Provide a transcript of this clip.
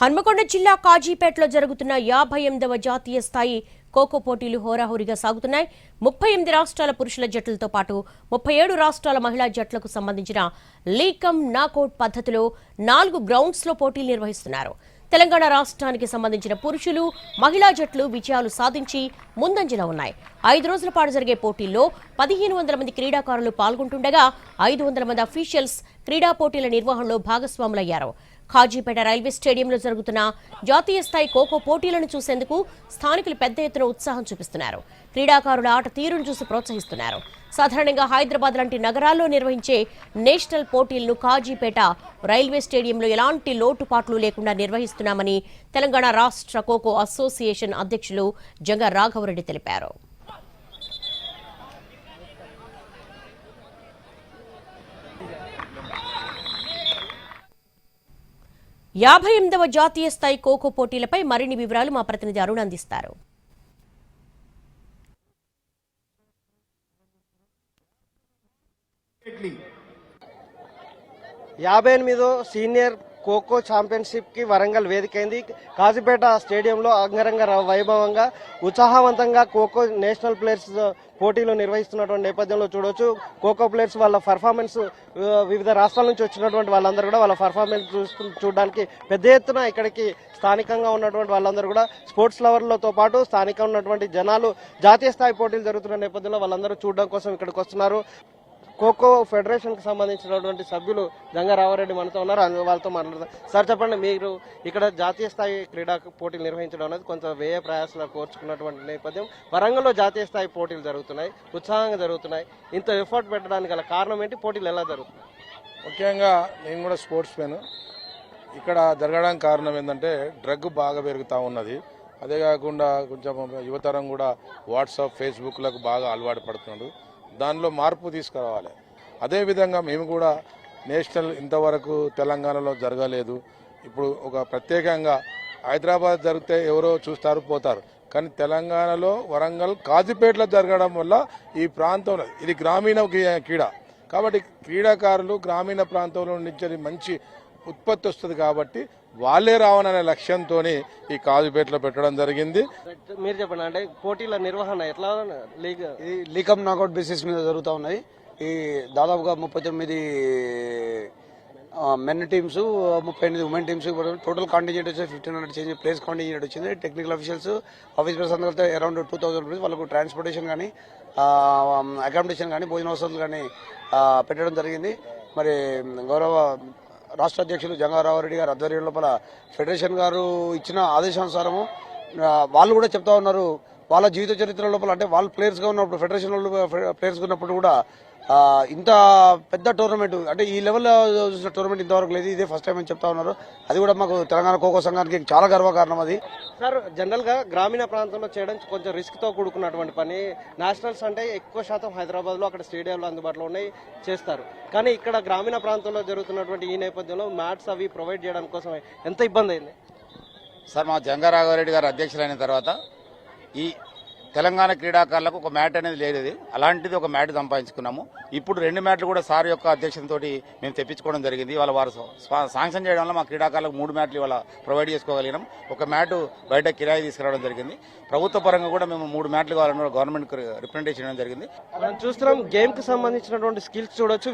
హన్మకొండ జిల్లా కాజీపేటలో జరుగుతున్న 58వ జాతీయ స్థాయి ఖోఖో పోటీలు హోరాహోరీగా సాగుతున్నాయి. 38 రాష్ట్రాల పురుషుల జట్లతో పాటు 37 రాష్ట్రాల మహిళా జట్లకు సంబంధించిన లీకమ్ నాకౌట్ పద్ధతిలో 4 గ్రౌండ్స్లో పోటీలు నిర్వహిస్తున్నారు. తెలంగాణ రాష్ట్రానికి సంబంధించిన పురుషులు, మహిళా జట్లు విజయాలు సాధించి ముందంజలో ఉన్నాయి. 5 రోజుల పాటు జరిగే పోటీల్లో 1500 మంది క్రీడాకారులు పాల్గొంటుండగా 500 మంది అఫీషియల్స్ క్రీడా పోటీల నిర్వహణలో భాగస్వాములయ్యారు. కాజీపేట రైల్వే స్టేడియంలో జరుగుతున్న జాతీయ స్థాయి ఖోఖో పోటీలను చూసేందుకు స్థానికులు పెద్ద ఎత్తున ఉత్సాహం చూపిస్తున్నారు. క్రీడాకారుల ఆట తీరును చూసి ప్రోత్సహిస్తున్నారు. సాధారణంగా హైదరాబాద్ లాంటి నగరాల్లో నిర్వహించే నేషనల్ పోటీలను కాజీపేట రైల్వే స్టేడియంలో ఎలాంటి లోటుపాట్లు లేకుండా నిర్వహిస్తున్నామని తెలంగాణ రాష్ట్ర ఖోఖో అసోసియేషన్ అధ్యక్షులు జంగా రాఘవరెడ్డి తెలిపారు. యాభై 58వ జాతీయ స్థాయి ఖోఖో పోటీలపై మరిన్ని వివరాలు మా ప్రతినిధి అరుణ్ అందిస్తారు. 58వ సీనియర్ ఖోఖో ఛాంపియన్షిప్ కి వరంగల్ వేదికైంది. కాజీపేట స్టేడియంలో అంగరంగ వైభవంగా ఉత్సాహవంతంగా ఖోఖో నేషనల్ ప్లేయర్స్ పోటీలు నిర్వహిస్తున్నటువంటి నేపథ్యంలో చూడొచ్చు. ఖోఖో ప్లేయర్స్ వాళ్ళ పర్ఫార్మెన్స్, వివిధ రాష్ట్రాల నుంచి వచ్చినటువంటి వాళ్ళందరూ కూడా వాళ్ళ పర్ఫార్మెన్స్ చూడడానికి పెద్ద ఎత్తున ఇక్కడికి స్థానికంగా ఉన్నటువంటి వాళ్ళందరూ కూడా స్పోర్ట్స్ లవర్లతో పాటు స్థానికంగా ఉన్నటువంటి జనాలు జాతీయ స్థాయి పోటీలు జరుగుతున్న నేపథ్యంలో వాళ్ళందరూ చూడడం కోసం ఇక్కడికి వస్తున్నారు. ఖోఖో ఫెడరేషన్ కి సంబంధించినటువంటి సభ్యులు జంగా రాఘవరెడ్డి మనతో ఉన్నారు. వాళ్ళతో మాట్లాడతారు. సార్ చెప్పండి, మీరు ఇక్కడ జాతీయ స్థాయి క్రీడా పోటీలు నిర్వహించడం అనేది కొంత వ్యయ ప్రయాసాలు కోర్చుకున్నటువంటి నేపథ్యం. వరంగల్లో జాతీయ స్థాయి పోటీలు జరుగుతున్నాయి, ఉత్సాహంగా జరుగుతున్నాయి. ఇంత ఎఫర్ట్ పెట్టడానికి గల కారణం ఏంటి? పోటీలు ఎలా జరుగుతున్నాయి? ముఖ్యంగా నేను కూడా స్పోర్ట్స్ మ్యాన్. ఇక్కడ జరగడానికి కారణం ఏంటంటే డ్రగ్ బాగా పెరుగుతూ ఉన్నది. అదే కాకుండా కొంచెం యువతరం కూడా వాట్సాప్, ఫేస్బుక్లకు బాగా అలవాటు పడుతున్నాడు. దానిలో మార్పు తీసుకురావాలి. అదేవిధంగా మేము కూడా నేషనల్ ఇంతవరకు తెలంగాణలో జరగలేదు. ఇప్పుడు ఒక ప్రత్యేకంగా హైదరాబాద్ జరిగితే ఎవరో చూస్తారు, పోతారు. కానీ తెలంగాణలో వరంగల్ కాజీపేటలో జరగడం వల్ల ఈ ప్రాంతంలో ఇది గ్రామీణ క్రీడ కాబట్టి క్రీడాకారులు గ్రామీణ ప్రాంతంలో నుంచి మంచి ఉత్పత్తి వస్తుంది కాబట్టి వాళ్ళే రావాలనే లక్ష్యంతో ఈ కాజుపేటలో పెట్టడం జరిగింది. మీరు చెప్పండి, అంటే పోటీల నిర్వహణ ఎట్లా? లీకమ్ నాకౌట్ బేసిస్ మీద జరుగుతూ ఉన్నాయి. ఈ దాదాపుగా 39 men teams, 38 women teams. Total contingent వచ్చి 1500 చేంజ్ ప్లేస్ కాంటింజెంట్ వచ్చింది. టెక్నికల్ అఫీషియల్స్, ఆఫీసర్స్ అందరితో అరౌండ్ 2000 రూపీస్ వాళ్ళకు ట్రాన్స్పోర్టేషన్ కానీ, అకామిడేషన్ కానీ, భోజన వసతులు కానీ పెట్టడం జరిగింది. మరి గౌరవ రాష్ట్ర అధ్యక్షులు జంగా రాఘవరెడ్డి గారు ఆధ్వర్యం లోపల ఫెడరేషన్ గారు ఇచ్చిన ఆదేశానుసారము వాళ్ళు కూడా చెప్తా ఉన్నారు. వాళ్ళ జీవిత చరిత్ర లోపల అంటే వాళ్ళు ప్లేయర్స్గా ఉన్నప్పుడు, ఫెడరేషన్ వాళ్ళు ప్లేయర్స్గా ఉన్నప్పుడు కూడా ఇంత పెద్ద టోర్నమెంట్ అంటే ఈ లెవెల్లో చూసిన టోర్నమెంట్ ఇంతవరకు లేదు. ఇదే ఫస్ట్ టైం అని చెప్తా ఉన్నారు. అది కూడా మాకు తెలంగాణ ఖోఖో సంఘానికి చాలా గర్వకారణం. అది సార్, జనరల్ గా గ్రామీణ ప్రాంతంలో చేయడం కొంచెం రిస్క్ తో కూడుకున్నటువంటి పని. నేషనల్స్ అంటే ఎక్కువ శాతం హైదరాబాద్ లో అక్కడ స్టేడియంలు అందుబాటులో ఉన్నాయి, చేస్తారు. కానీ ఇక్కడ గ్రామీణ ప్రాంతంలో జరుగుతున్నటువంటి ఈ నేపథ్యంలో మ్యాట్స్ అవి ప్రొవైడ్ చేయడం కోసం ఎంత ఇబ్బంది అయింది? సార్, మా జంగా రాఘవరెడ్డి గారు అధ్యక్షులైన తర్వాత ఈ తెలంగాణ క్రీడాకారులకు ఒక మ్యాట్ అనేది లేదు. అలాంటిది ఒక మ్యాట్ సంపాదించుకున్నాము. ఇప్పుడు 2 మ్యాట్లు కూడా సార్ యొక్క అధ్యక్షతతో మేము తెప్పించుకోవడం జరిగింది. వాళ్ళ వారు శాంక్షన్ చేయడం వల్ల మా క్రీడాకారులకు 3 మ్యాట్లు ఇవాళ ప్రొవైడ్ చేసుకోగలిగినాం. ఒక మ్యాట్ బయట కిరాయి తీసుకురావడం జరిగింది. ప్రభుత్వ పరంగా కూడా మేము 3 మ్యాట్లు కావాలని గవర్నమెంట్ రిప్రజెంటేషన్ చేయడం జరిగింది. మనం చూస్తున్నాం, గేమ్ కి సంబంధించినటువంటి స్కిల్స్ చూడొచ్చు.